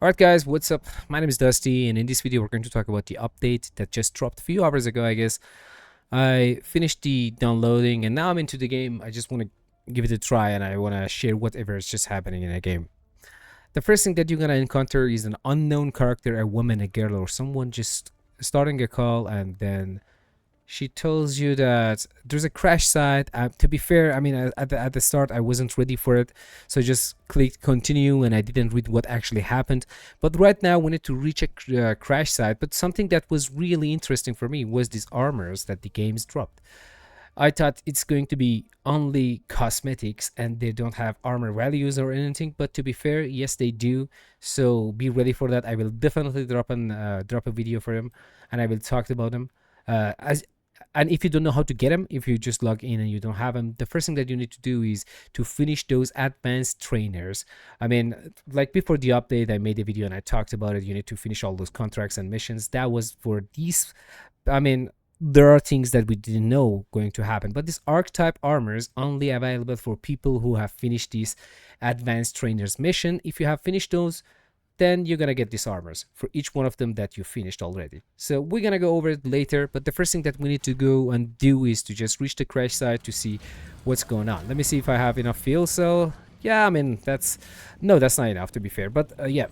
Alright guys, what's up? My name is Dusty, and in this video we're going to talk about the update that just dropped a few hours ago, I guess. I finished the downloading and now I'm into the game. I just want to give it a try and I want to share whatever is just happening in the game. The first thing that you're going to encounter is an unknown character, a woman, a girl, or someone just starting a call, and then she tells you that there's a crash site. To be fair, I mean, at the start I wasn't ready for it, so I just clicked continue and I didn't read what actually happened. But right now we need to reach a crash site. But something that was really interesting for me was these armors that the games dropped. I thought it's going to be only cosmetics and they don't have armor values or anything, but to be fair, yes they do. So be ready for that. I will definitely drop a video for them and I will talk about them. As and if you don't know how to get them, if you just log in and you don't have them, the first thing that you need to do is to finish those advanced trainers. I mean, like before the update I made a video and I talked about it. You need to finish all those contracts and missions. That was for these. I mean, there are things that we didn't know going to happen, but this archetype armor is only available for people who have finished these advanced trainers mission. If you have finished those, then you're gonna get these armors for each one of them that you finished already. So we're gonna go over it later, but the first thing that we need to go and do is to just reach the crash site to see what's going on. Let me see if I have enough fuel cell. Yeah, I mean, that's not enough, to be fair, but yeah,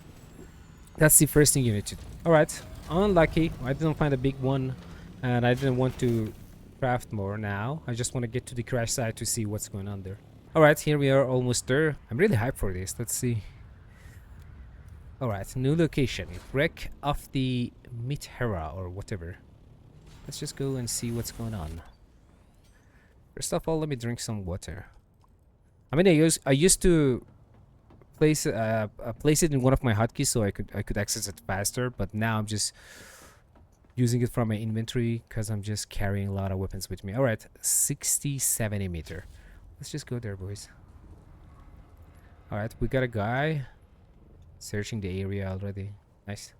that's the first thing you need to do. All right, unlucky, I didn't find a big one and I didn't want to craft more. Now I just want to get to the crash site to see what's going on there. All right, here we are, almost there. I'm really hyped for this. Let's see. Alright, new location. Wreck of the Mithera or whatever. Let's just go and see what's going on. First of all, let me drink some water. I mean, I used to place it in one of my hotkeys so I could access it faster, but now I'm just using it from my inventory because I'm just carrying a lot of weapons with me. Alright, 60-70 meter. Let's just go there, boys. Alright, we got a guy searching the area already. Nice.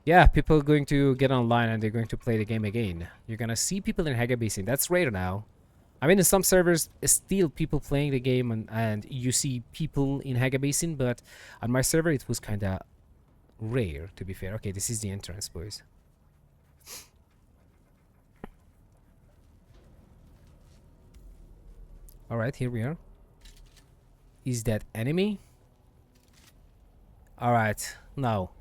Yeah, people are going to get online and they're going to play the game again. You're gonna see people in Haga Basin. That's rare now. I mean, in some servers, still people playing the game and you see people in Haga Basin, but on my server, it was kind of rare, to be fair. Okay, this is the entrance, boys. Alright, here we are. Is that enemy? Alright, now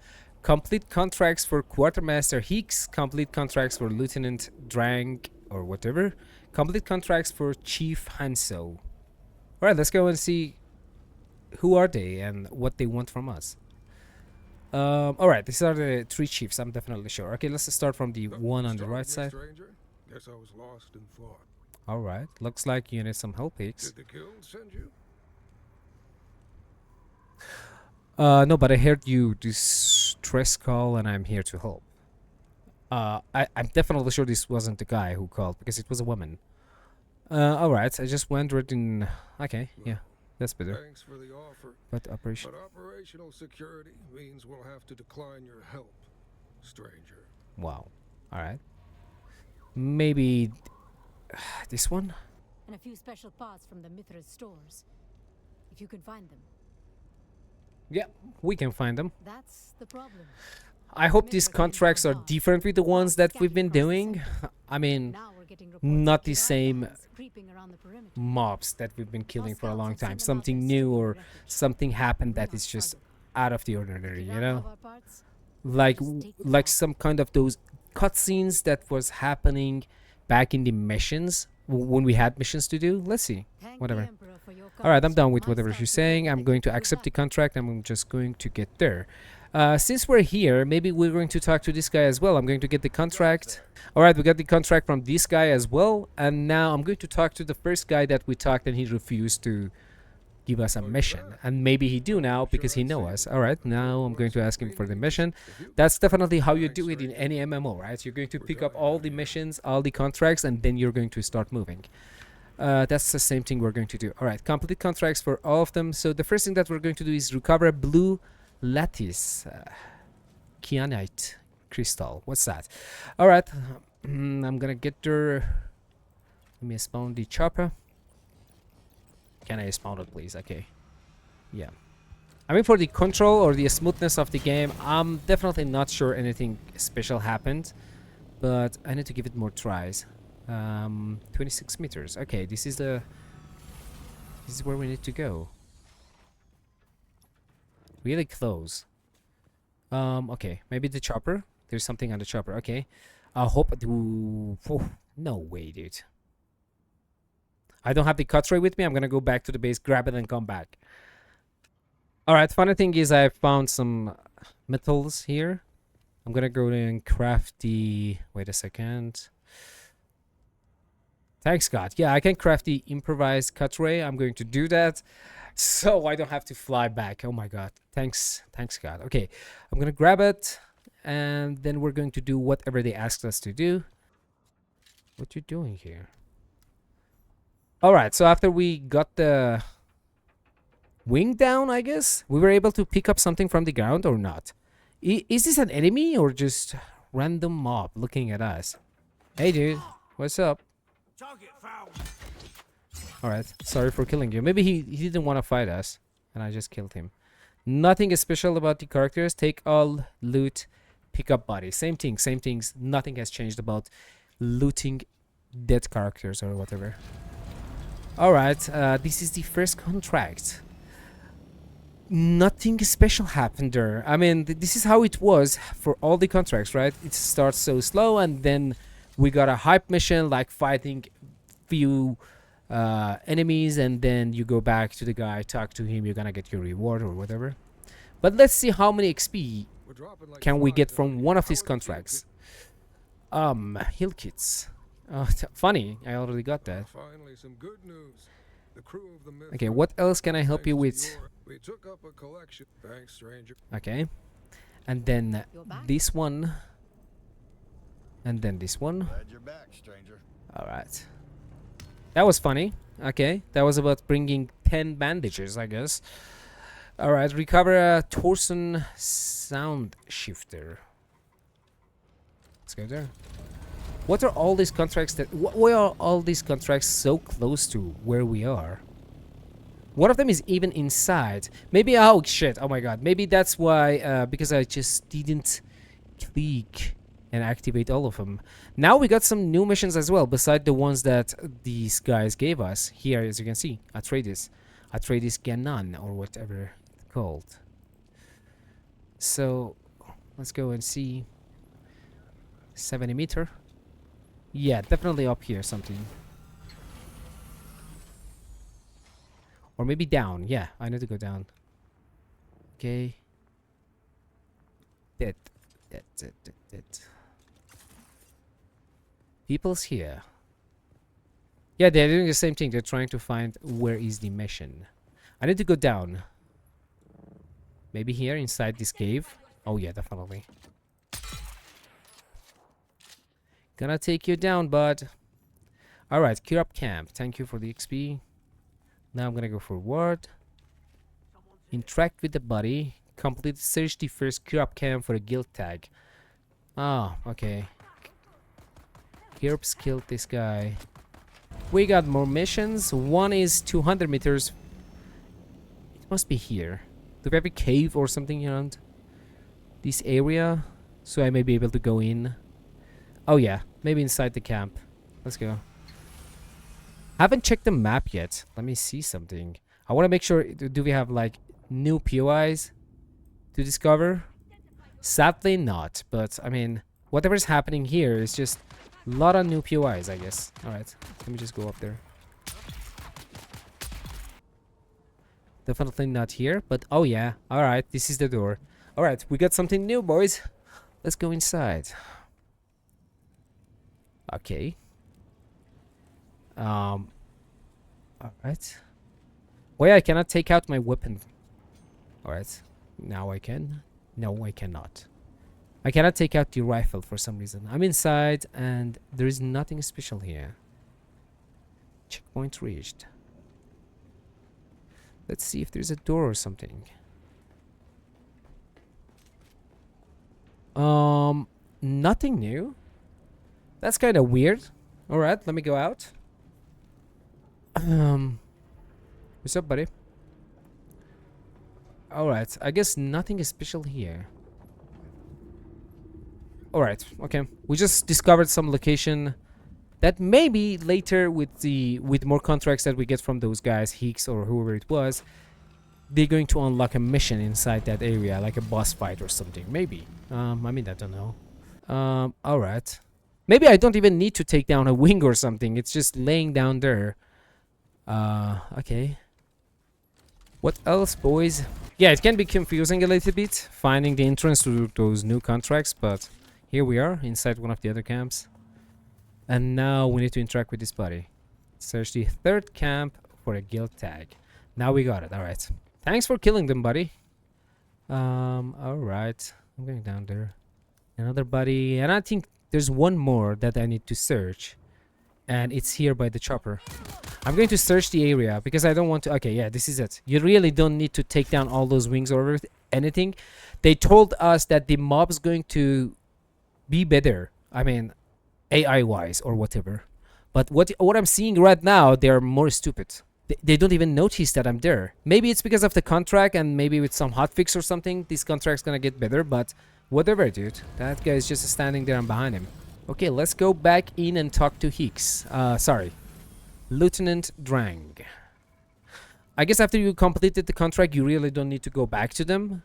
complete contracts for Quartermaster Hicks, complete contracts for Lieutenant Drang or whatever, complete contracts for Chief Hanso. Alright, let's go and see who are they and what they want from us. Alright, these are the three chiefs, I'm definitely sure. Okay, let's start from the one on the right side. Guess I was lost in thought. Alright, looks like you need some help, Hicks. Did the guild send you? No, but I heard you distress call and I'm here to help. I'm definitely sure this wasn't the guy who called because it was a woman. Alright, I just wondered in... Okay, yeah, that's better. Thanks for the offer. But operational security means we'll have to decline your help, stranger. Wow. Alright. Maybe... this one? And a few special parts from the Mithra's stores. If you can find them. Yeah, we can find them. That's the problem. I hope these contracts are different with the ones that we've been doing. I mean, not the same mobs that we've been killing for a long time. Something new or something happened that is just out of the ordinary, you know? Like some kind of those cutscenes that was happening back in the missions when we had missions to do. Let's see. Whatever. Alright, I'm done with whatever she's saying. I'm going to accept the contract. I'm just going to get there. Since we're here, maybe we're going to talk to this guy as well. I'm going to get the contract. Alright, we got the contract from this guy as well. And now I'm going to talk to the first guy that we talked and he refused to give us a mission. And maybe he do now because he know us. Alright, now I'm going to ask him for the mission. That's definitely how you do it in any MMO, right? You're going to pick up all the missions, all the contracts, and then you're going to start moving. That's the same thing we're going to do. Alright, complete contracts for all of them. So the first thing that we're going to do is recover a blue lattice kyanite crystal. What's that? Alright, I'm gonna get there. Let me spawn the chopper. Can I spawn it, please? Okay. Yeah. I mean, for the control or the smoothness of the game, I'm definitely not sure anything special happened, but I need to give it more tries. 26 meters. Okay, this is where we need to go. Really close. Okay, maybe the chopper. There's something on the chopper. Okay, I hope. Oh, no way, dude. I don't have the cut tray with me. I'm gonna go back to the base, grab it, and come back. All right. Funny thing is, I found some metals here. I'm gonna go and craft the. Wait a second. Thanks, God. Yeah, I can craft the improvised cut ray. I'm going to do that, so I don't have to fly back. Oh my God. Thanks, God. Okay, I'm gonna grab it, and then we're going to do whatever they asked us to do. What you doing here? All right. So after we got the wing down, I guess we were able to pick up something from the ground or not. Is this an enemy or just random mob looking at us? Hey, dude. What's up? Alright, sorry for killing you. Maybe he didn't want to fight us, and I just killed him. Nothing is special about the characters. Take all, loot, pick up bodies. Same thing, same things. Nothing has changed about looting dead characters or whatever. Alright, this is the first contract. Nothing special happened there. I mean, this is how it was for all the contracts, right? It starts so slow, and then we got a hype mission like fighting few enemies, and then you go back to the guy, talk to him, you're gonna get your reward or whatever. But let's see how many XP can we get from one of these contracts. Heal kits. Funny, I already got that. Finally, some good news. The crew of the Okay, what else can I help you with? We took up a collection. Thanks, stranger. Okay, and then this one, and then this one. Glad you're back, stranger. All right, that was funny. Okay, that was about bringing 10 bandages, I guess. All right, recover a torsion sound shifter. Let's go there. What are all these contracts that? Why are all these contracts so close to where we are? One of them is even inside. Maybe, oh shit, oh my god. Maybe that's why, because I just didn't click and activate all of them. Now we got some new missions as well, beside the ones that these guys gave us. Here, as you can see, Atreides Ganon, or whatever it's called. So, let's go and see. 70 meter. Yeah, definitely up here, something. Or maybe down. Yeah, I need to go down. Okay. Dead. People's here. Yeah, they're doing the same thing. They're trying to find where is the mission. I need to go down. Maybe here inside this cave. Oh yeah, definitely. Gonna take you down, bud. Alright, cure up camp. Thank you for the XP. Now I'm gonna go forward. Interact with the body. Complete search the first cure up camp for a guild tag. Ah, okay. Kirps killed this guy. We got more missions. One is 200 meters. It must be here. Do we have a cave or something around this area? So I may be able to go in. Oh yeah, maybe inside the camp. Let's go. Haven't checked the map yet. Let me see something. I want to make sure. Do we have like new POIs to discover? Sadly not, but I mean, whatever's happening here is just a lot of new POIs, I guess. Alright, let me just go up there. Definitely not here, but oh yeah. Alright, this is the door. Alright, we got something new, boys. Let's go inside. Okay. Alright. Wait, I cannot take out my weapon. Alright. Now I can. No, I cannot. I cannot take out the rifle for some reason. I'm inside and there is nothing special here. Checkpoint reached. Let's see if there's a door or something. Nothing new. That's kind of weird. Alright, let me go out. What's up, buddy? Alright, I guess nothing is special here. Alright, okay. We just discovered some location that maybe later with more contracts that we get from those guys, Hicks or whoever it was, they're going to unlock a mission inside that area, like a boss fight or something. Maybe. I mean, I don't know. Alright. Maybe I don't even need to take down a wing or something. It's just laying down there. Okay. What else, boys? Yeah, it can be confusing a little bit, finding the entrance to those new contracts, but here we are, inside one of the other camps. And now we need to interact with this buddy. Search the third camp for a guild tag. Now we got it, alright. Thanks for killing them, buddy. Alright. I'm going down there. Another buddy, and I think there's one more that I need to search. And it's here by the chopper. I'm going to search the area because I don't want to... Okay, yeah, this is it. You really don't need to take down all those wings or anything. They told us that the mob's going to be better. I mean, AI-wise or whatever. But what I'm seeing right now, they're more stupid. They don't even notice that I'm there. Maybe it's because of the contract and maybe with some hotfix or something, this contract's gonna get better, but whatever, dude. That guy's just standing there and behind him. Okay, let's go back in and talk to Hicks. Sorry. Lieutenant Drang. I guess after you completed the contract, you really don't need to go back to them.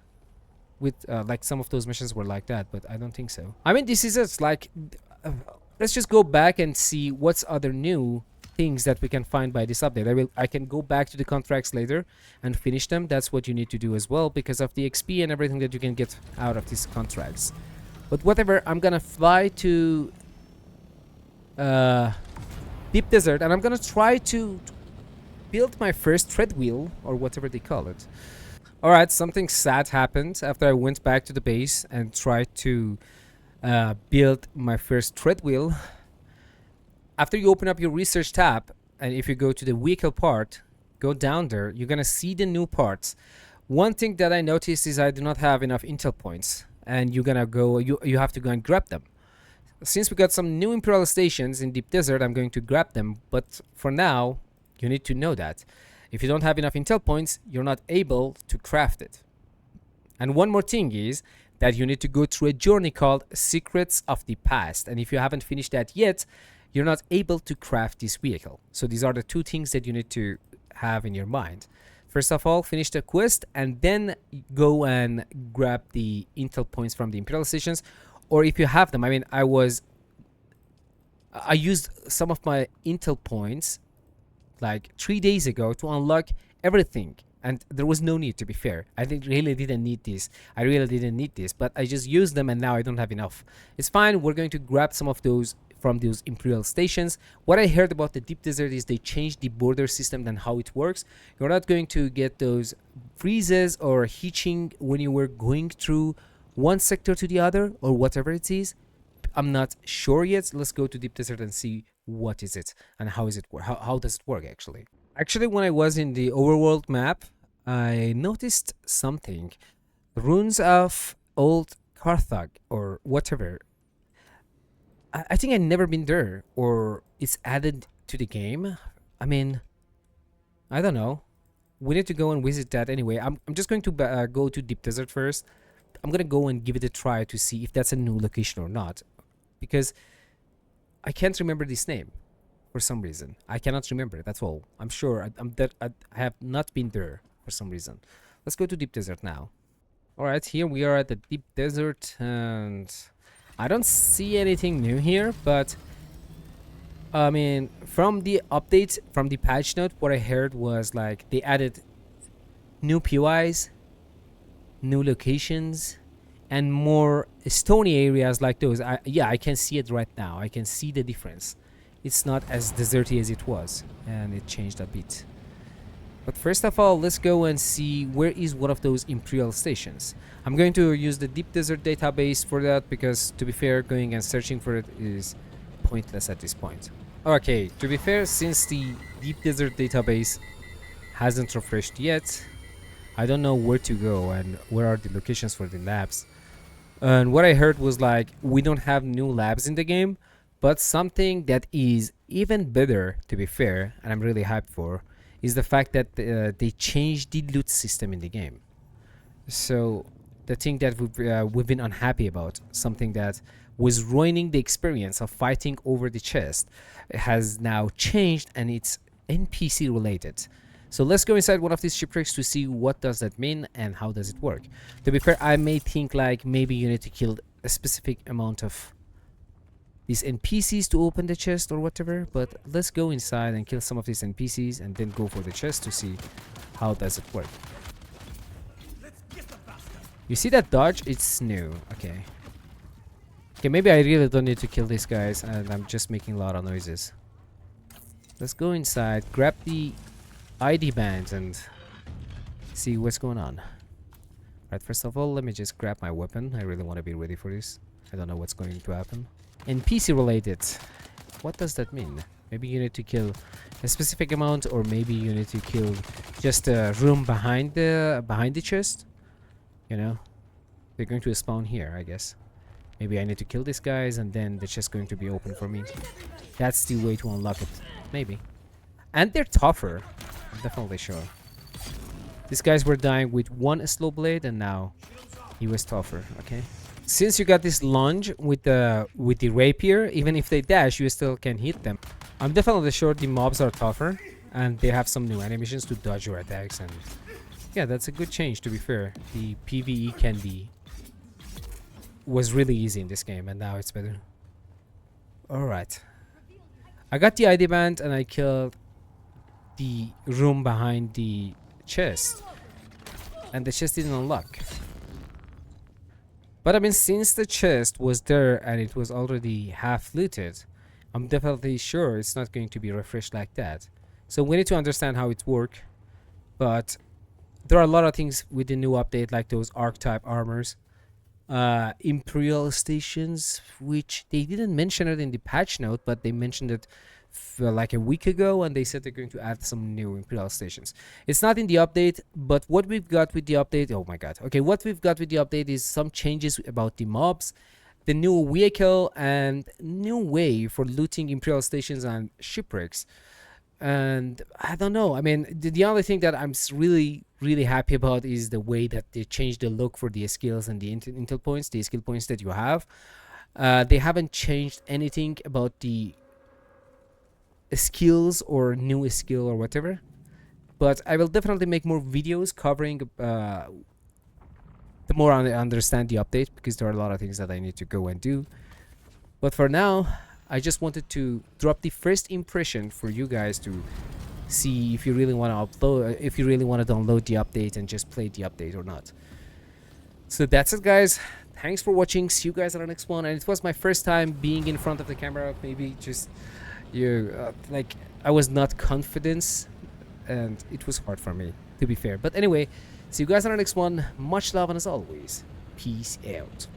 With, like, some of those missions were like that, but I don't think so. I mean, this is it. Like, let's just go back and see what's other new things that we can find by this update. I can go back to the contracts later and finish them. That's what you need to do as well because of the XP and everything that you can get out of these contracts. But whatever, I'm gonna fly to Deep Desert and I'm gonna try to build my first Treadwheel or whatever they call it. Alright, something sad happened after I went back to the base and tried to build my first Treadwheel. After you open up your research tab, and if you go to the vehicle part, go down there, you're gonna see the new parts. One thing that I noticed is I do not have enough intel points, and you're gonna go, you have to go and grab them. Since we got some new Imperial stations in Deep Desert, I'm going to grab them, but for now, you need to know that. If you don't have enough intel points, you're not able to craft it. And one more thing is that you need to go through a journey called Secrets of the Past, and if you haven't finished that yet, you're not able to craft this vehicle. So these are the two things that you need to have in your mind. First of all, finish the quest and then go and grab the intel points from the Imperial stations. Or if you have them, I mean, I used some of my intel points like 3 days ago to unlock everything. And there was no need, to be fair. I really didn't need this. I really didn't need this, but I just used them and now I don't have enough. It's fine. We're going to grab some of those from those Imperial stations. What I heard about the Deep Desert is they changed the border system and how it works. You're not going to get those freezes or hitching when you were going through one sector to the other or whatever it is. I'm not sure yet. Let's go to Deep Desert and see what is it and how is it work. How does it work actually? Actually, when I was in the overworld map, I noticed something. Ruins of old Carthage or whatever. I think I've never been there, or it's added to the game. I mean, I don't know. We need to go and visit that anyway. I'm just going to go to Deep Desert first. I'm gonna go and give it a try to see if that's a new location or not, because I can't remember this name for some reason. I cannot remember. That's all. I'm sure I have not been there for some reason. Let's go to Deep Desert now. All right, here we are at the Deep Desert and I don't see anything new here, but I mean, from the updates, from the patch note, what I heard was like they added new POIs, new locations, and more stony areas like those. Yeah, I can see it right now. I can see the difference. It's not as deserty as it was, and it changed a bit. But first of all, let's go and see where is one of those Imperial stations. I'm going to use the Deep Desert database for that because, to be fair, going and searching for it is pointless at this point. Okay, to be fair, since the Deep Desert database hasn't refreshed yet, I don't know where to go and where are the locations for the labs. And what I heard was like, we don't have new labs in the game, but something that is even better, to be fair, and I'm really hyped for, is the fact that they changed the loot system in the game. So the thing that we've been unhappy about, something that was ruining the experience of fighting over the chest, has now changed, and it's NPC related. So let's go inside one of these shipwrecks to see what does that mean and how does it work. To be fair, I may think like maybe you need to kill a specific amount of these NPCs to open the chest or whatever, but let's go inside and kill some of these NPCs and then go for the chest to see how does it work. You see that dodge? It's new. Okay. Okay, maybe I really don't need to kill these guys and I'm just making a lot of noises. Let's go inside, grab the ID bands and see what's going on. Right, first of all, let me just grab my weapon. I really want to be ready for this. I don't know what's going to happen. NPC related. What does that mean? Maybe you need to kill a specific amount, or maybe you need to kill just a room behind the chest. You know, they're going to spawn here, I guess. Maybe I need to kill these guys and then the chest going to be open for me. That's the way to unlock it. Maybe. And they're tougher. I'm definitely sure. These guys were dying with one slow blade and now he was tougher, okay? Since you got this lunge with the rapier, even if they dash, you still can hit them. I'm definitely sure the mobs are tougher and they have some new animations to dodge your attacks, and yeah, that's a good change, to be fair. The PvE was really easy in this game and now it's better. Alright. I got the ID band and I killed the room behind the chest. And the chest didn't unlock. But I mean, since the chest was there and it was already half looted, I'm definitely sure it's not going to be refreshed like that. So we need to understand how it works. But there are a lot of things with the new update, like those archetype armors. Imperial stations, which they didn't mention it in the patch note, but they mentioned it like a week ago, and they said they're going to add some new Imperial stations. It's not in the update, but what we've got with the update, oh my god, okay, what we've got with the update is some changes about the mobs, the new vehicle, and new way for looting Imperial stations and shipwrecks. And I don't know, I mean, the only thing that I'm really happy about is the way that they changed the look for the skills and the intel points, the skill points that you have. They haven't changed anything about the skills or new skill or whatever, but I will definitely make more videos covering the more I understand the update, because there are a lot of things that I need to go and do. But for now, I just wanted to drop the first impression for you guys to see if you really want to upload, if you really want to download the update and just play the update or not. So that's it, guys. Thanks for watching. See you guys on the next one. And it was my first time being in front of the camera. Maybe just like I was not confident, and it was hard for me, to be fair. But anyway, see you guys on the next one. Much love, and as always, peace out.